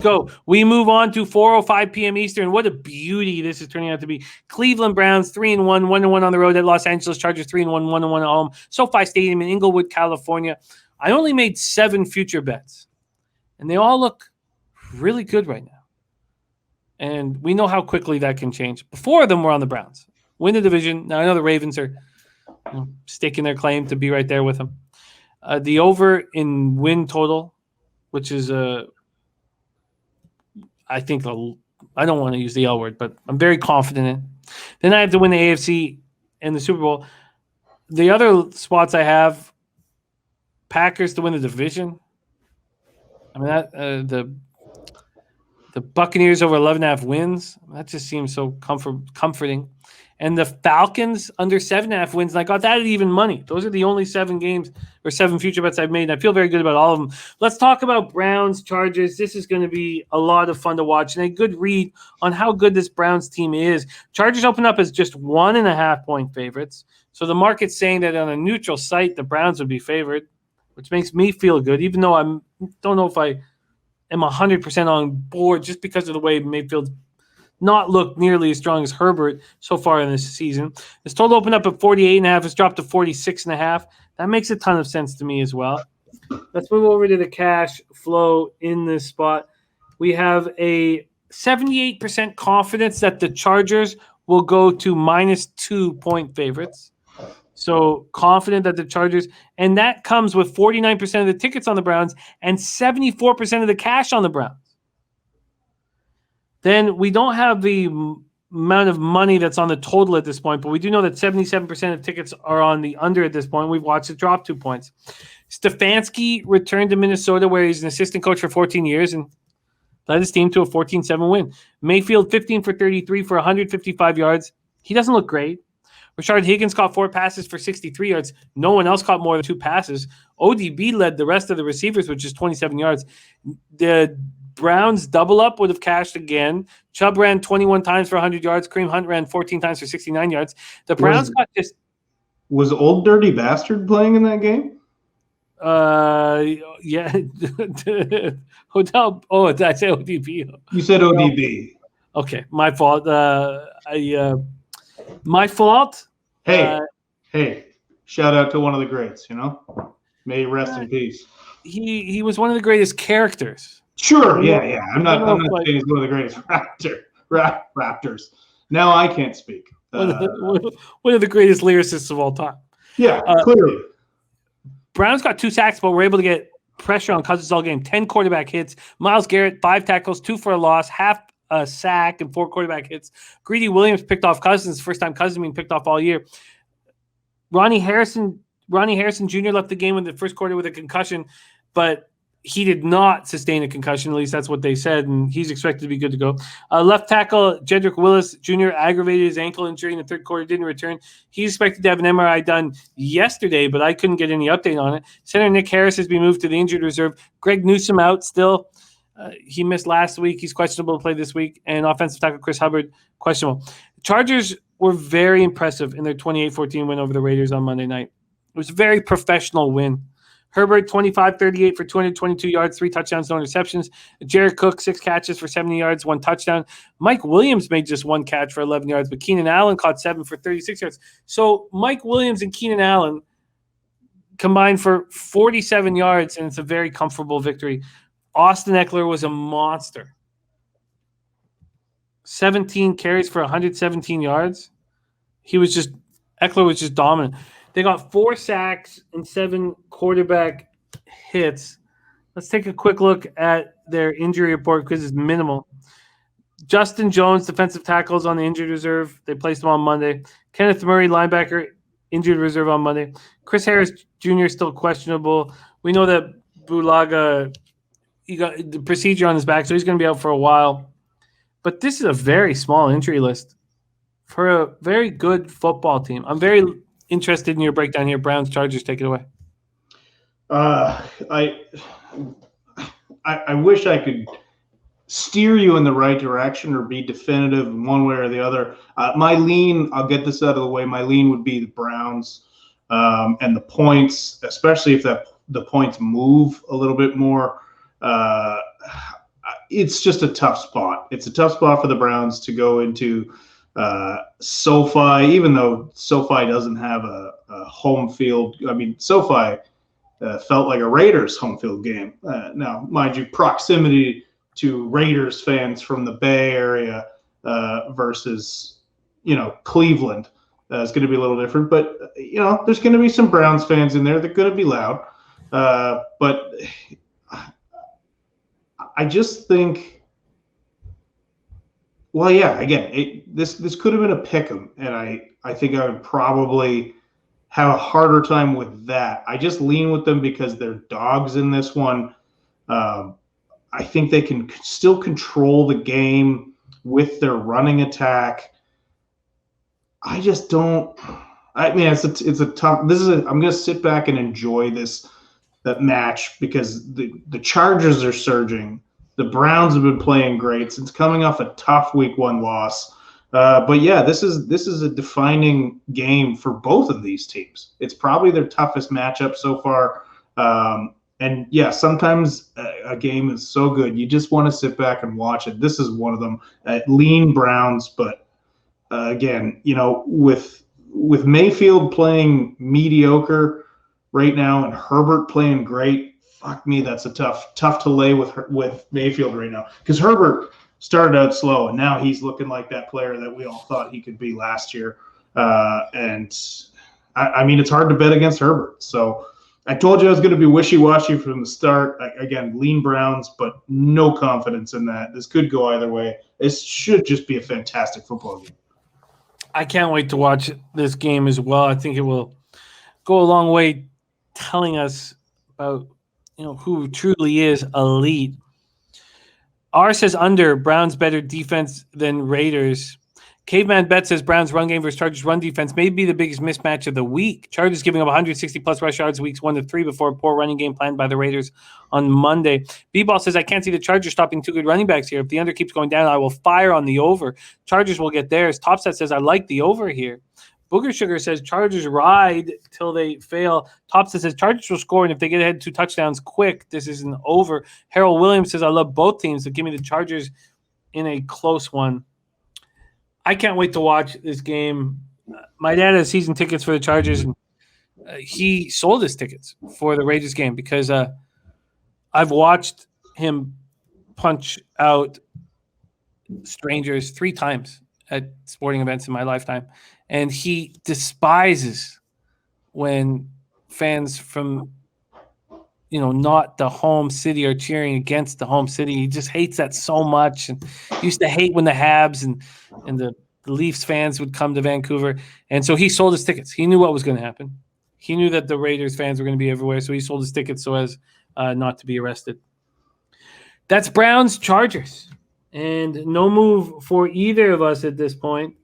Go. We move on to 4:05 p.m. Eastern. What a beauty this is turning out to be. Cleveland Browns 3-1, 1-1 on the road at Los Angeles Chargers 3-1, 1-1 at home. SoFi Stadium in Inglewood, California. I only made 7 future bets, and they all look really good right now. And we know how quickly that can change. 4 of them were on the Browns. Win the division. Now I know the Ravens are staking their claim to be right there with them. The over in win total, which is I think I don't want to use the L word, but I'm very confident in it. Then I have to win the AFC and the Super Bowl. The other spots I have, Packers to win the division. I mean, that the Buccaneers over 11.5 wins. That just seems so comforting. And the Falcons under 7.5 wins. And I got that at even money. Those are the only 7 games or 7 future bets I've made. And I feel very good about all of them. Let's talk about Browns, Chargers. This is going to be a lot of fun to watch and a good read on how good this Browns team is. Chargers open up as just 1.5 point favorites. So the market's saying that on a neutral site, the Browns would be favored, which makes me feel good, even though I don't know if I am 100% on board just because of the way Mayfield's not looked nearly as strong as Herbert so far in this season. This total opened up at 48.5. It's dropped to 46.5. That makes a ton of sense to me as well. Let's move over to the cash flow in this spot. We have a 78% confidence that the Chargers will go to -2 point favorites. So confident that the Chargers, and that comes with 49% of the tickets on the Browns and 74% of the cash on the Browns. Then we don't have the amount of money that's on the total at this point, but we do know that 77% of tickets are on the under at this point. We've watched it drop 2 points. Stefanski returned to Minnesota, where he's an assistant coach for 14 years and led his team to a 14-7 win. Mayfield, 15 for 33 for 155 yards. He doesn't look great. Rashard Higgins caught 4 passes for 63 yards. No one else caught more than 2 passes. ODB led the rest of the receivers with just 27 yards. The Browns double up would have cashed again. Chubb ran 21 times for 100 yards. Kareem Hunt ran 14 times for 69 yards. The Browns got just... Was Old Dirty Bastard playing in that game? Yeah. Hotel. Oh, did I say ODB? You said ODB. Okay, my fault. My fault. Hey, shout out to one of the greats, May he rest in peace. He was one of the greatest characters. Sure, yeah. I'm not saying he's one of the greatest Raptors. Now I can't speak. One of the greatest lyricists of all time. Yeah, clearly. Browns got 2 sacks, but were able to get pressure on Cousins all game. 10 quarterback hits. Myles Garrett, 5 tackles, 2 for a loss, half a sack, and 4 quarterback hits. Greedy Williams picked off Cousins, first time Cousins being picked off all year. Ronnie Harrison Jr. left the game in the first quarter with a concussion, but he did not sustain a concussion. At least that's what they said, and he's expected to be good to go. Left tackle Jedrick Willis Jr. aggravated his ankle injury in the third quarter, didn't return. He's expected to have an MRI done yesterday, but I couldn't get any update on it. Center Nick Harris has been moved to the injured reserve. Greg Newsome out still. He missed last week. He's questionable to play this week. And offensive tackle Chris Hubbard, questionable. The Chargers were very impressive in their 28-14 win over the Raiders on Monday night. It was a very professional win. Herbert, 25-38 for 222 yards, 3 touchdowns, no interceptions. Jared Cook, 6 catches for 70 yards, 1 touchdown. Mike Williams made just 1 catch for 11 yards, but Keenan Allen caught 7 for 36 yards. So Mike Williams and Keenan Allen combined for 47 yards, and it's a very comfortable victory. Austin Ekeler was a monster. 17 carries for 117 yards. Ekeler was just dominant. They got 4 sacks and 7 quarterback hits. Let's take a quick look at their injury report because it's minimal. Justin Jones, defensive tackles on the injured reserve. They placed him on Monday. Kenneth Murray, linebacker, injured reserve on Monday. Chris Harris Jr. still questionable. We know that Bulaga, he got the procedure on his back, so he's going to be out for a while. But this is a very small injury list for a very good football team. I'm very interested in your breakdown here. Browns, Chargers, take it away. I wish I could steer you in the right direction or be definitive in one way or the other. My lean, I'll get this out of the way, my lean would be the Browns and the points, especially if the points move a little bit more. it's just a tough spot. It's a tough spot for the Browns to go into SoFi, even though SoFi doesn't have a home field. I mean, SoFi felt like a Raiders home field game. Now, mind you, proximity to Raiders fans from the Bay Area versus, Cleveland is going to be a little different. But, there's going to be some Browns fans in there. They're going to be loud. But I just think, well, yeah, again, this could have been a pick 'em, and I think I would probably have a harder time with that. I just lean with them because they're dogs in this one. I think they can still control the game with their running attack. I just don't. I mean, it's a tough. I'm going to sit back and enjoy that match because the Chargers are surging. The Browns have been playing great since coming off a tough Week 1 loss. But yeah, this is a defining game for both of these teams. It's probably their toughest matchup so far. And yeah, sometimes a game is so good you just want to sit back and watch it. This is one of them. Lean Browns, but again, with Mayfield playing mediocre right now and Herbert playing great, fuck me, that's a tough to lay with Mayfield right now because Herbert started out slow, and now he's looking like that player that we all thought he could be last year. And I mean, it's hard to bet against Herbert. So I told you I was going to be wishy-washy from the start. Again, lean Browns, but no confidence in that. This could go either way. This should just be a fantastic football game. I can't wait to watch this game as well. I think it will go a long way telling us about who truly is elite. R says under, Browns better defense than Raiders. Caveman Bet says Browns run game versus Chargers run defense may be the biggest mismatch of the week. Chargers giving up 160-plus rush yards weeks 1 to 3 before a poor running game planned by the Raiders on Monday. B-Ball says, I can't see the Chargers stopping 2 good running backs here. If the under keeps going down, I will fire on the over. Chargers will get theirs. Topset says, I like the over here. Booger Sugar says Chargers ride till they fail. Topset says Chargers will score, and if they get ahead 2 touchdowns quick, this is an over. Harold Williams says, I love both teams, so give me the Chargers in a close one. I can't wait to watch this game. My dad has season tickets for the Chargers, and he sold his tickets for the Raiders game because I've watched him punch out strangers 3 times at sporting events in my lifetime. And he despises when fans from, not the home city are cheering against the home city. He just hates that so much. And he used to hate when the Habs and the Leafs fans would come to Vancouver. And so he sold his tickets. He knew what was going to happen. He knew that the Raiders fans were going to be everywhere. So he sold his tickets so as not to be arrested. That's Browns Chargers. And no move for either of us at this point.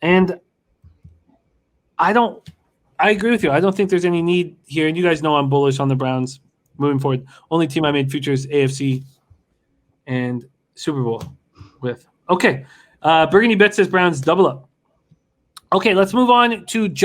And I agree with you. I don't think there's any need here. And you guys know I'm bullish on the Browns moving forward. Only team I made futures AFC and Super Bowl with. Okay. Burgundy Bet says Browns double up. Okay, let's move on to John.